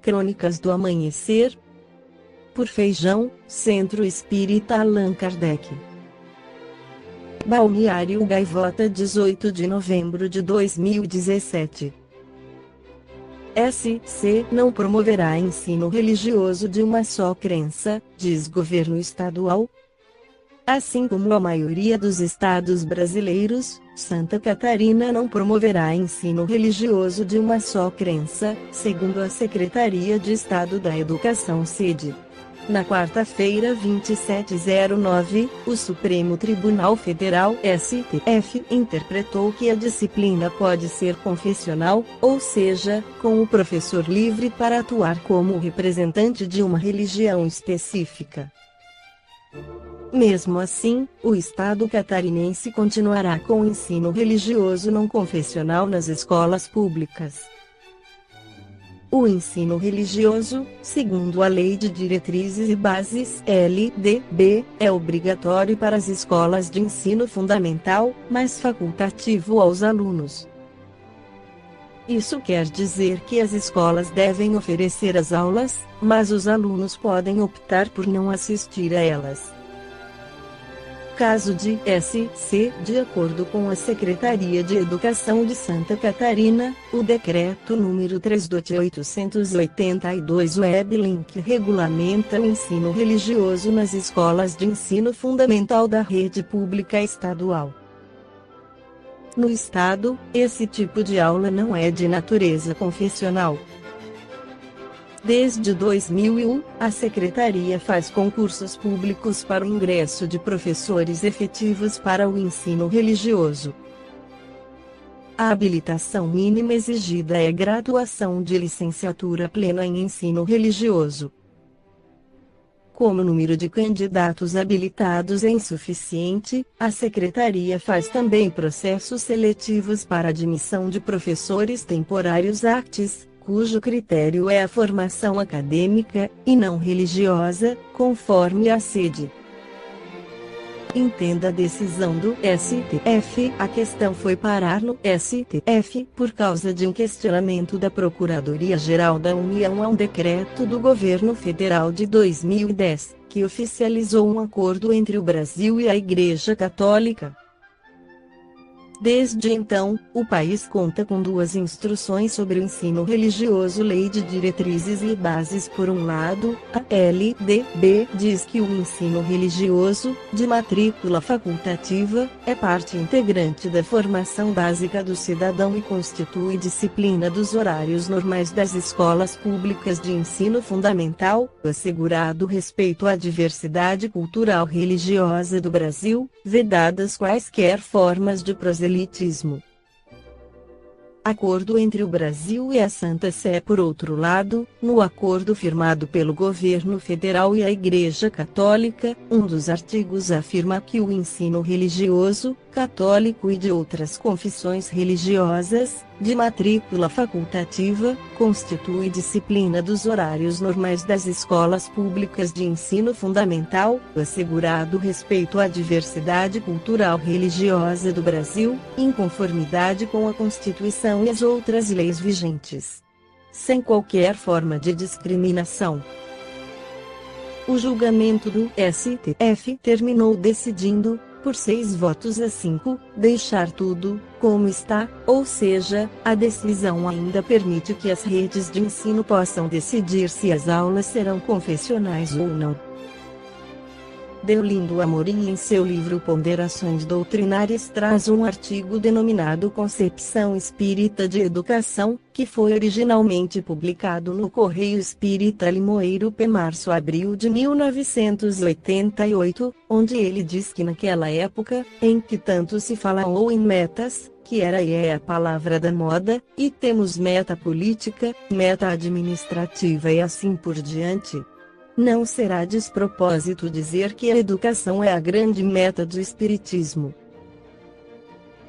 Crônicas do Amanhecer, por Feijão, Centro Espírita Allan Kardec. Balneário Gaivota, 18 de novembro de 2017. SC não promoverá ensino religioso de uma só crença, diz governo estadual. Assim como a maioria dos estados brasileiros, Santa Catarina não promoverá ensino religioso de uma só crença, segundo a Secretaria de Estado da Educação (SED). Na quarta-feira 2709, o Supremo Tribunal Federal (STF) interpretou que a disciplina pode ser confessional, ou seja, com o professor livre para atuar como representante de uma religião específica. Mesmo assim, o Estado catarinense continuará com o ensino religioso não confessional nas escolas públicas. O ensino religioso, segundo a Lei de Diretrizes e Bases (LDB), é obrigatório para as escolas de ensino fundamental, mas facultativo aos alunos. Isso quer dizer que as escolas devem oferecer as aulas, mas os alunos podem optar por não assistir a elas. Caso de SC, de acordo com a Secretaria de Educação de Santa Catarina, o Decreto número 3/882 Weblink regulamenta o ensino religioso nas escolas de ensino fundamental da rede pública estadual. No estado, esse tipo de aula não é de natureza confessional. Desde 2001, a Secretaria faz concursos públicos para o ingresso de professores efetivos para o ensino religioso. A habilitação mínima exigida é graduação de licenciatura plena em ensino religioso. Como o número de candidatos habilitados é insuficiente, a Secretaria faz também processos seletivos para admissão de professores temporários aptos, cujo critério é a formação acadêmica, e não religiosa, conforme a SED. Entenda a decisão do STF. A questão foi parar no STF por causa de um questionamento da Procuradoria-Geral da União a um decreto do governo federal de 2010, que oficializou um acordo entre o Brasil e a Igreja Católica. Desde então, o país conta com duas instruções sobre o ensino religioso. Lei de Diretrizes e Bases. Por um lado, a LDB diz que o ensino religioso, de matrícula facultativa, é parte integrante da formação básica do cidadão e constitui disciplina dos horários normais das escolas públicas de ensino fundamental, assegurado respeito à diversidade cultural religiosa do Brasil, vedadas quaisquer formas de proselitismo. Acordo entre o Brasil e a Santa Sé. Por outro lado, no acordo firmado pelo governo federal e a Igreja Católica, um dos artigos afirma que o ensino religioso, católico e de outras confissões religiosas, de matrícula facultativa, constitui disciplina dos horários normais das escolas públicas de ensino fundamental, assegurado respeito à diversidade cultural religiosa do Brasil, em conformidade com a Constituição e as outras leis vigentes, sem qualquer forma de discriminação. O julgamento do STF terminou decidindo, por 6 votos a 5, deixar tudo como está, ou seja, a decisão ainda permite que as redes de ensino possam decidir se as aulas serão confessionais ou não. Deolindo Amorim, em seu livro Ponderações Doutrinárias, traz um artigo denominado Concepção Espírita de Educação, que foi originalmente publicado no Correio Espírita Limoeiro P. março-abril de 1988, onde ele diz que naquela época, em que tanto se falou em metas, que era e é a palavra da moda, e temos meta política, meta administrativa e assim por diante, não será despropósito dizer que a educação é a grande meta do Espiritismo.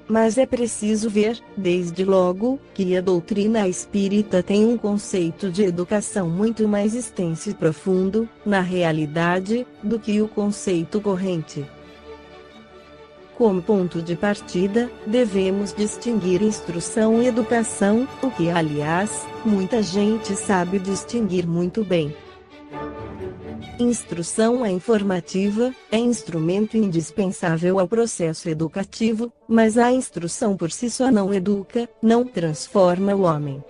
Mas é preciso ver, desde logo, que a doutrina espírita tem um conceito de educação muito mais extenso e profundo, na realidade, do que o conceito corrente. Como ponto de partida, devemos distinguir instrução e educação, o que, aliás, muita gente sabe distinguir muito bem. Instrução é informativa, é instrumento indispensável ao processo educativo, mas a instrução por si só não educa, não transforma o homem.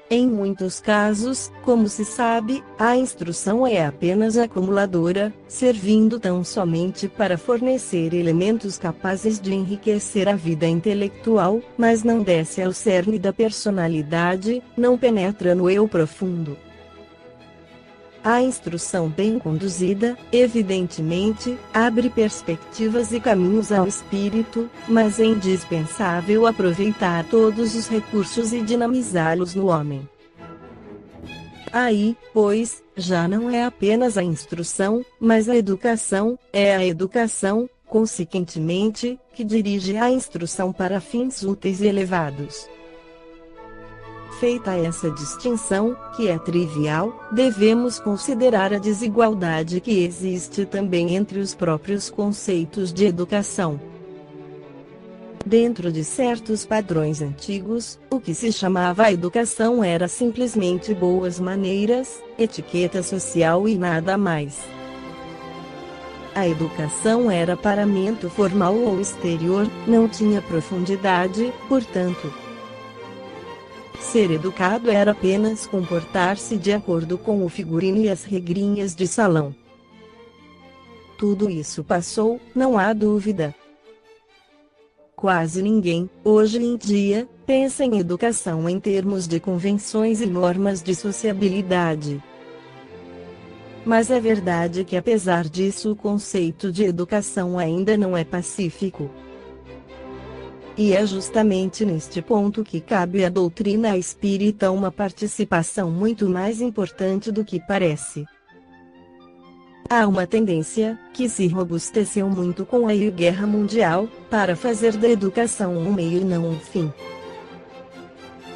Em muitos casos, como se sabe, a instrução é apenas acumuladora, servindo tão somente para fornecer elementos capazes de enriquecer a vida intelectual, mas não desce ao cerne da personalidade, não penetra no eu profundo. A instrução bem conduzida, evidentemente, abre perspectivas e caminhos ao espírito, mas é indispensável aproveitar todos os recursos e dinamizá-los no homem. Aí, pois, já não é apenas a instrução, mas a educação, é a educação, consequentemente, que dirige a instrução para fins úteis e elevados. Feita essa distinção, que é trivial, devemos considerar a desigualdade que existe também entre os próprios conceitos de educação. Dentro de certos padrões antigos, o que se chamava educação era simplesmente boas maneiras, etiqueta social e nada mais. A educação era paramento formal ou exterior, não tinha profundidade, portanto. Ser educado era apenas comportar-se de acordo com o figurino e as regrinhas de salão. Tudo isso passou, não há dúvida. Quase ninguém, hoje em dia, pensa em educação em termos de convenções e normas de sociabilidade. Mas é verdade que apesar disso o conceito de educação ainda não é pacífico. E é justamente neste ponto que cabe à doutrina espírita uma participação muito mais importante do que parece. Há uma tendência, que se robusteceu muito com a Guerra Mundial, para fazer da educação um meio e não um fim.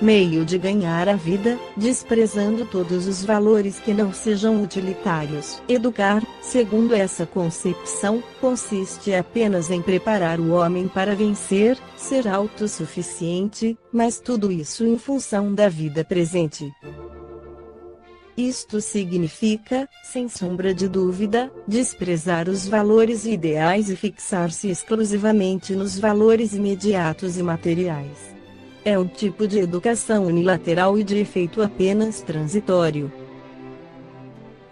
Meio de ganhar a vida, desprezando todos os valores que não sejam utilitários. Educar, segundo essa concepção, consiste apenas em preparar o homem para vencer, ser autossuficiente, mas tudo isso em função da vida presente. Isto significa, sem sombra de dúvida, desprezar os valores ideais e fixar-se exclusivamente nos valores imediatos e materiais. É um tipo de educação unilateral e de efeito apenas transitório.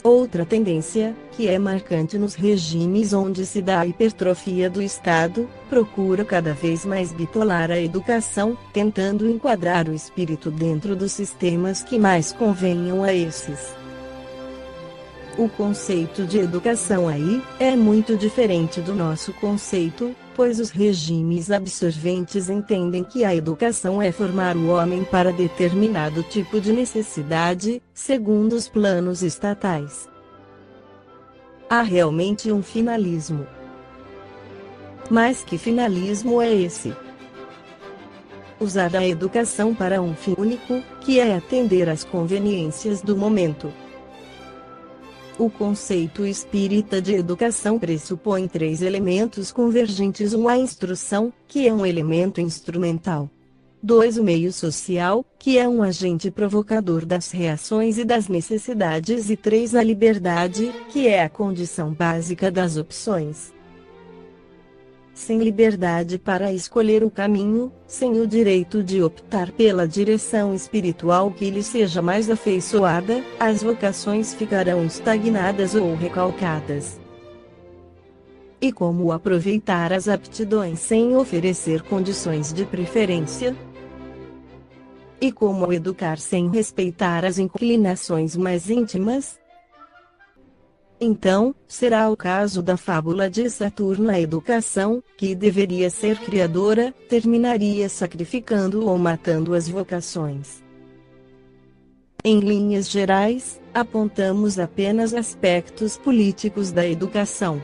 Outra tendência, que é marcante nos regimes onde se dá a hipertrofia do Estado, procura cada vez mais bitolar a educação, tentando enquadrar o espírito dentro dos sistemas que mais convenham a esses. O conceito de educação aí, é muito diferente do nosso conceito, pois os regimes absorventes entendem que a educação é formar o homem para determinado tipo de necessidade, segundo os planos estatais. Há realmente um finalismo. Mas que finalismo é esse? Usar a educação para um fim único, que é atender às conveniências do momento. O conceito espírita de educação pressupõe 3 elementos convergentes: 1. A instrução, que é um elemento instrumental. 2. O meio social, que é um agente provocador das reações e das necessidades. E 3. A liberdade, que é a condição básica das opções. Sem liberdade para escolher o caminho, sem o direito de optar pela direção espiritual que lhe seja mais afeiçoada, as vocações ficarão estagnadas ou recalcadas. E como aproveitar as aptidões sem oferecer condições de preferência? E como educar sem respeitar as inclinações mais íntimas? Então, será o caso da fábula de Saturno. A educação, que deveria ser criadora, terminaria sacrificando ou matando as vocações. Em linhas gerais, apontamos apenas aspectos políticos da educação.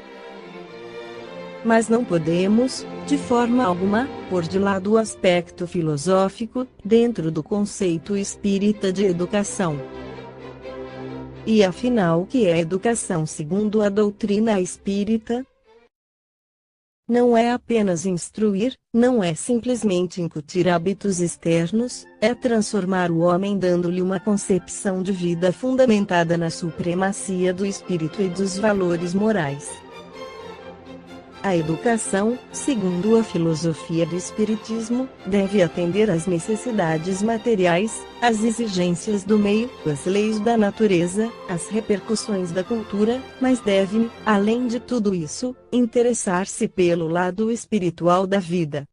Mas não podemos, de forma alguma, pôr de lado o aspecto filosófico, dentro do conceito espírita de educação. E afinal, o que é educação segundo a doutrina espírita? não é apenas instruir, não é simplesmente incutir hábitos externos, é transformar o homem dando-lhe uma concepção de vida fundamentada na supremacia do espírito e dos valores morais. A educação, segundo a filosofia do Espiritismo, deve atender às necessidades materiais, às exigências do meio, às leis da natureza, às repercussões da cultura, mas deve, além de tudo isso, interessar-se pelo lado espiritual da vida.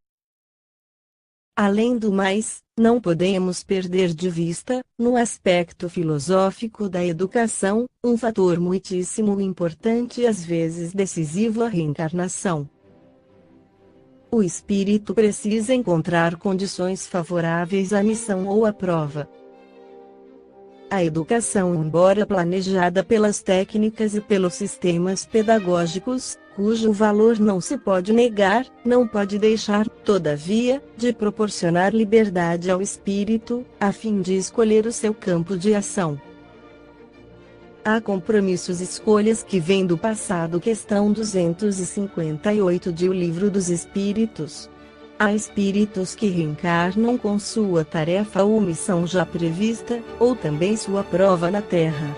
Além do mais, não podemos perder de vista, no aspecto filosófico da educação, um fator muitíssimo importante e às vezes decisivo: a reencarnação. O espírito precisa encontrar condições favoráveis à missão ou à prova. A educação, embora planejada pelas técnicas e pelos sistemas pedagógicos, cujo valor não se pode negar, não pode deixar, todavia, de proporcionar liberdade ao espírito, a fim de escolher o seu campo de ação. Há compromissos e escolhas que vêm do passado. Questão 258 de O Livro dos Espíritos. Há espíritos que reencarnam com sua tarefa ou missão já prevista, ou também sua prova na Terra.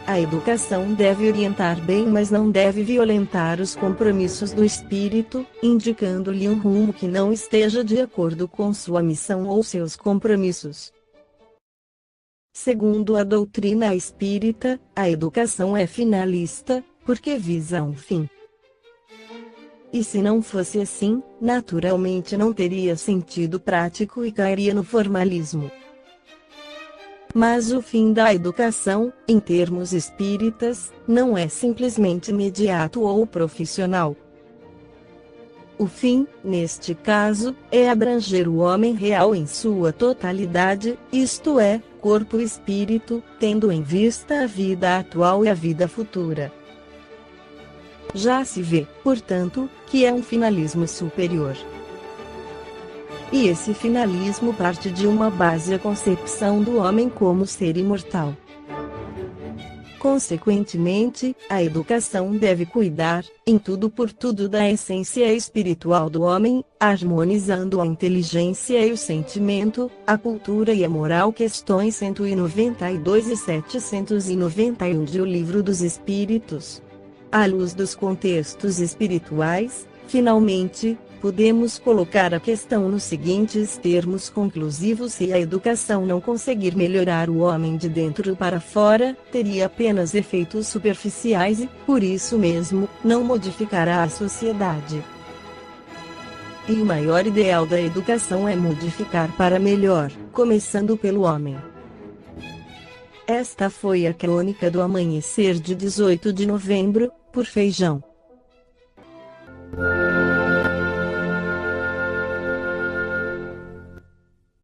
A educação deve orientar bem, mas não deve violentar os compromissos do espírito, indicando-lhe um rumo que não esteja de acordo com sua missão ou seus compromissos. Segundo a doutrina espírita, a educação é finalista, porque visa um fim. E se não fosse assim, naturalmente não teria sentido prático e cairia no formalismo. Mas o fim da educação, em termos espíritas, não é simplesmente imediato ou profissional. O fim, neste caso, é abranger o homem real em sua totalidade, isto é, corpo e espírito, tendo em vista a vida atual e a vida futura. Já se vê, portanto, que é um finalismo superior. E esse finalismo parte de uma base: a concepção do homem como ser imortal. Consequentemente, a educação deve cuidar, em tudo por tudo, da essência espiritual do homem, harmonizando a inteligência e o sentimento, a cultura e a moral. Questões 192 e 791 de O Livro dos Espíritos. À luz dos contextos espirituais, finalmente, podemos colocar a questão nos seguintes termos conclusivos: se a educação não conseguir melhorar o homem de dentro para fora, teria apenas efeitos superficiais e, por isso mesmo, não modificará a sociedade. E o maior ideal da educação é modificar para melhor, começando pelo homem. Esta foi a crônica do amanhecer de 18 de novembro, por Feijão.